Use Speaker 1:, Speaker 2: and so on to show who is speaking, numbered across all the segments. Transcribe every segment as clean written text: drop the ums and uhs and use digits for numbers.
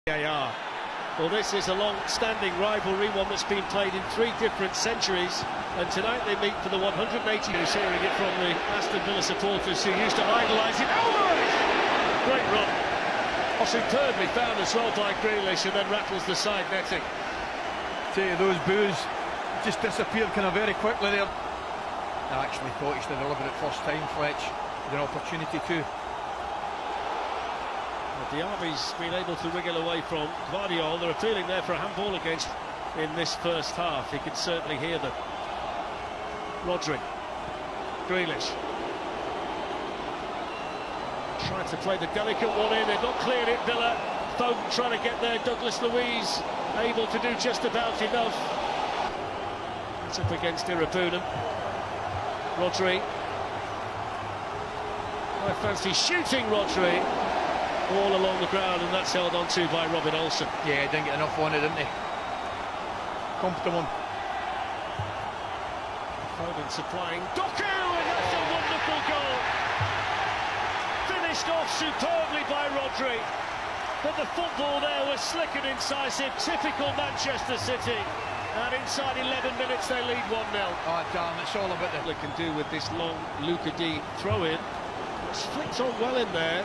Speaker 1: VAR. Well, this is a long-standing rivalry, one that's been played in 3 different centuries, and tonight they meet for the 180. Who's hearing it from the Aston Villa supporters who used to idolise him. Great run. Superbly found as well by Grealish, and then rattles the side netting.
Speaker 2: Tell you, those boos just disappeared kind of very quickly there. I actually thought he should have delivered it first time, Fletch, with an opportunity to.
Speaker 1: Diaby's been able to wriggle away from Guardiola. They're appealing there for a handball against in this first half. He can certainly hear them. Rodri, Grealish, trying to play the delicate one in. They've not cleared it, Villa. Foden trying to get there. Douglas Luiz able to do just about enough. It's up against Irobunan. Rodri. I fancy shooting Rodri. All along the ground, and that's held on to by Robin Olsen.
Speaker 2: Yeah, didn't get enough on it, didn't he? Comfortable.
Speaker 1: Foden supplying Doku, and that's a wonderful goal. Finished off superbly by Rodri. But the football there was slick and incisive, typical Manchester City. And inside 11 minutes they lead 1-0.
Speaker 2: Oh damn, it's all about
Speaker 1: They can do with this long Luca D throw-in. It's flicked on well in there.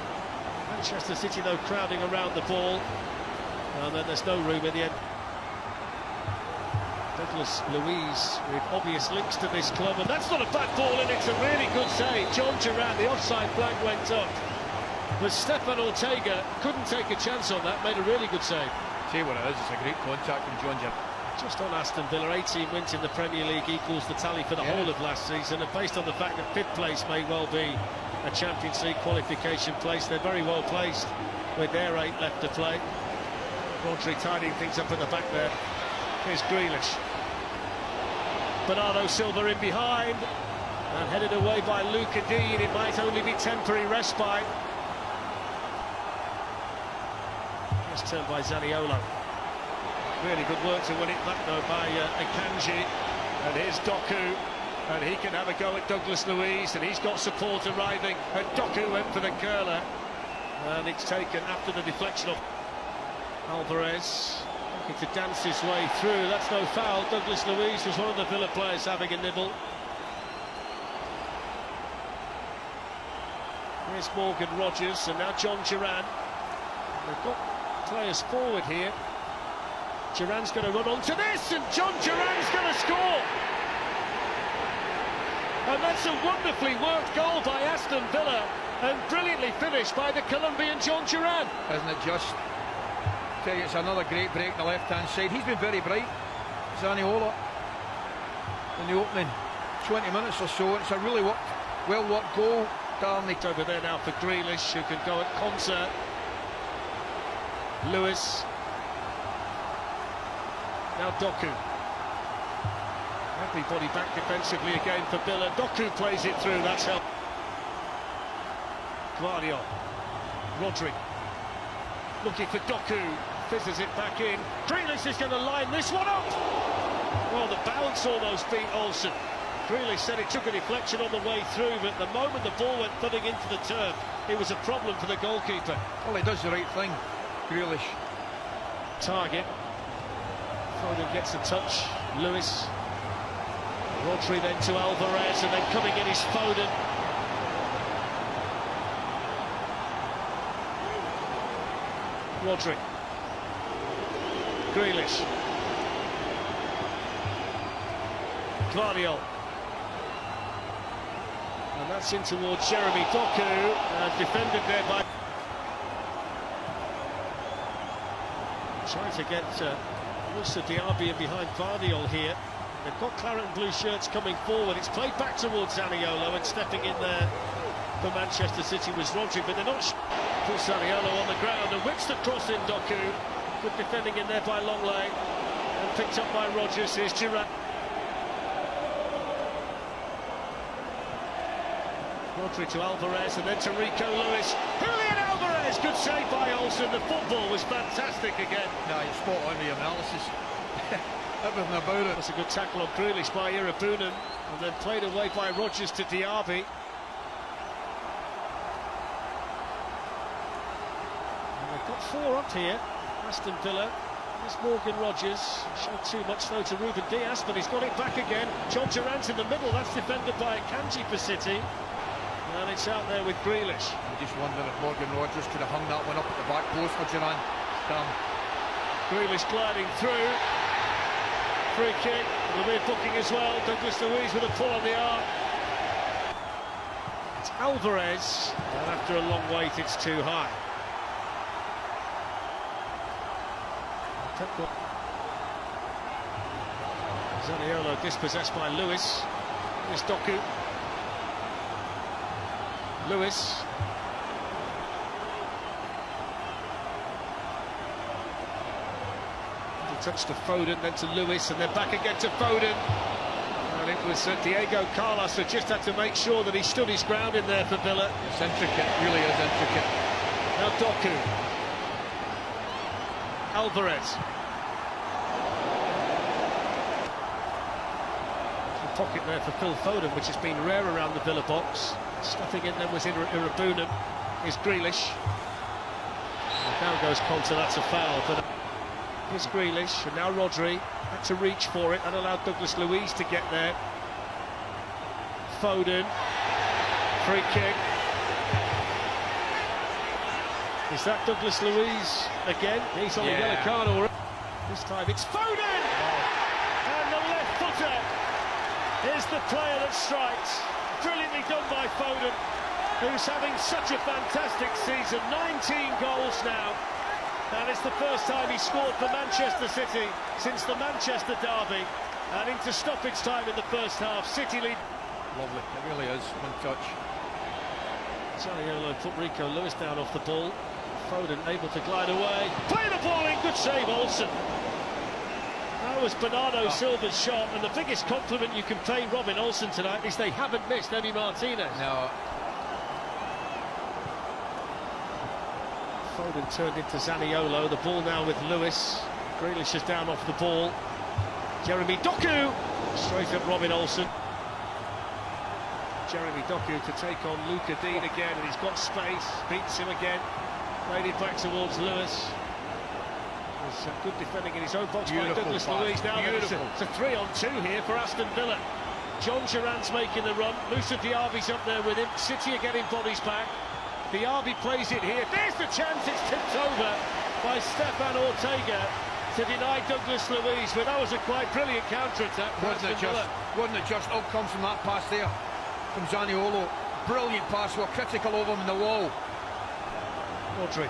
Speaker 1: Manchester City, though, crowding around the ball, and then there's no room in the end. Douglas Luiz with obvious links to this club, and that's not a bad ball, and it's a really good save. Jhon Durán, the offside flag went up, but Stefan Ortega couldn't take a chance on that, made a really good save.
Speaker 2: See what it is, it's a great contact from Jhon Durán.
Speaker 1: Just on Aston Villa, 18 wins in the Premier League equals the tally for the whole of last season, and based on the fact that 5th place may well be a Champions League qualification place, they're very well placed with their 8 left to play. Rodri tidying things up at the back there. Here's Grealish. Bernardo Silva in behind, and headed away by Luca D, and it might only be temporary respite. Just turned by Zaniolo. Really good work to win it back though by Akanji, and here's Doku, and he can have a go at Douglas Luiz, and he's got support arriving, and Doku went for the curler, and it's taken after the deflection of Alvarez, looking to dance his way through. That's no foul. Douglas Luiz was one of the Villa players having a nibble. Here's Morgan Rogers, and now Jhon Durán. They've got players forward here. Duran's going to run onto this, and Jhon Durán's going to score. And that's a wonderfully worked goal by Aston Villa, and brilliantly finished by the Colombian Jhon Durán.
Speaker 2: Isn't it just? Tell you, it's another great break on the left-hand side. He's been very bright, Zaniolo, in the opening 20 minutes or so. It's a really well-worked goal. Darnick
Speaker 1: over there now for Grealish, who can go at concert. Lewis. Now Doku. Everybody back defensively again for Villa. Doku plays it through, that's help. Guardiola. Rodri. Looking for Doku. Fizzes it back in. Grealish is going to line this one up. Well, the bounce almost beat Olsen. Grealish said it took a deflection on the way through, but the moment the ball went thudding into the turf, it was a problem for the goalkeeper.
Speaker 2: Well, he does the right thing, Grealish.
Speaker 1: Target. Foden gets a touch. Lewis. Rodri then to Alvarez, and then coming in is Foden. Rodri. Grealish. Guardiola. And that's in towards Jeremy Doku, defended there by... Trying to get Moussa Diaby in behind Guardiola here. They've got claret and blue shirts coming forward. It's played back towards Zaniolo, and stepping in there for Manchester City was Rodri, but they're not... Puts Zaniolo on the ground and whips the cross in Doku. Good defending in there by Longley, and picked up by Rogers. Here's Durán. Rodri to Alvarez, and then to Rico Lewis. Julian Alvarez, good save by Olsen. The football was fantastic again.
Speaker 2: No, you're spot on with your analysis. Everything about it.
Speaker 1: That's a good tackle on Grealish by Irobunan, and then played away by Rogers to Diaby. They've got 4 up here. Aston Villa. There's Morgan Rogers. Showed too much though to Ruben Dias, but he's got it back again. Jhon Durán's in the middle. That's defended by Kanji for City. And it's out there with Grealish.
Speaker 2: I just wonder if Morgan Rogers could have hung that one up at the back post for Durán.
Speaker 1: Grealish gliding through. Free kick. The mid booking as well. Douglas Luiz with a pull on the arm. It's Alvarez. And after a long wait, it's too high. Zaniolo dispossessed by Lewis. Here's Doku. Lewis. He touched to Foden, then to Lewis, and then back again to Foden. And it was Diego Carlos who just had to make sure that he stood his ground in there for Villa.
Speaker 2: It's intricate, really is intricate.
Speaker 1: Now Doku. Alvarez. Pocket there for Phil Foden, which has been rare around the Villa box. Stuffing in then was Irabunam. Here's Grealish. And now goes Coulter, that's a foul. But here's Grealish, and now Rodri had to reach for it and allowed Douglas Luiz to get there. Foden, free kick. Is that Douglas Luiz again? He's on a yellow card already. This time it's Foden! And the left footer is the player that strikes. Brilliantly done by Foden, who's having such a fantastic season. 19 goals now, and it's the first time he scored for Manchester City since the Manchester derby. And into stoppage time in the first half, City lead.
Speaker 2: Lovely, it really is, one touch.
Speaker 1: Zaniolo put Rico Lewis down off the ball. Foden able to glide away. Play the ball in, good save, Olsen. That was Bernardo Silva's shot, and the biggest compliment you can pay Robin Olsen tonight is they haven't missed Emi Martinez.
Speaker 2: No.
Speaker 1: Foden turned into Zaniolo, the ball now with Lewis. Grealish is down off the ball. Jeremy Doku, straight at Robin Olsen. Jeremy Doku to take on Luca Dean again, and he's got space, beats him again. Played it back towards Lewis. There's good defending in his own box by Douglas Luiz. Now it's a 3-on-2 here for Aston Villa. Jhon Durán's making the run. Moussa Diaby's up there with him. City are getting bodies back. Diaby plays it here. There's the chance. It's tipped over by Stefan Ortega to deny Douglas Luiz. But that was a quite brilliant counter-attack.
Speaker 2: Wasn't it just outcomes from that pass there from Zaniolo? Brilliant pass. We're critical of him in the wall.
Speaker 1: Rodri.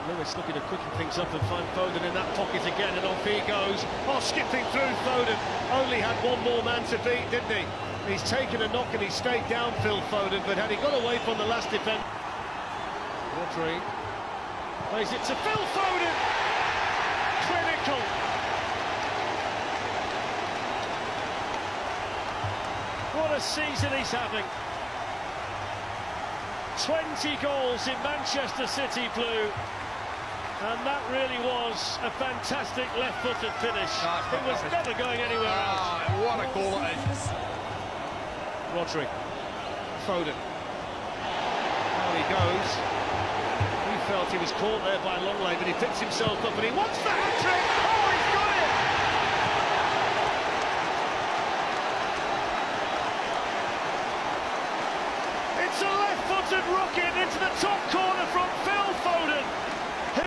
Speaker 1: Lewis looking to quicken things up and find Foden in that pocket again, and off he goes. Oh, skipping through Foden. Only had one more man to beat, didn't he? He's taken a knock and he stayed down, Phil Foden, but had he got away from the last defender... Rodri plays it to Phil Foden. Clinical. What a season he's having. 20 goals in Manchester City blue. And that really was a fantastic left-footed finish. It was never going anywhere else.
Speaker 2: What a goal it is.
Speaker 1: Rodri. Foden. Now he goes. He felt he was caught there by Longley, but he picks himself up and he wants the hat-trick! Oh, he's got it! It's a left-footed rocket into the top corner from Phil Foden.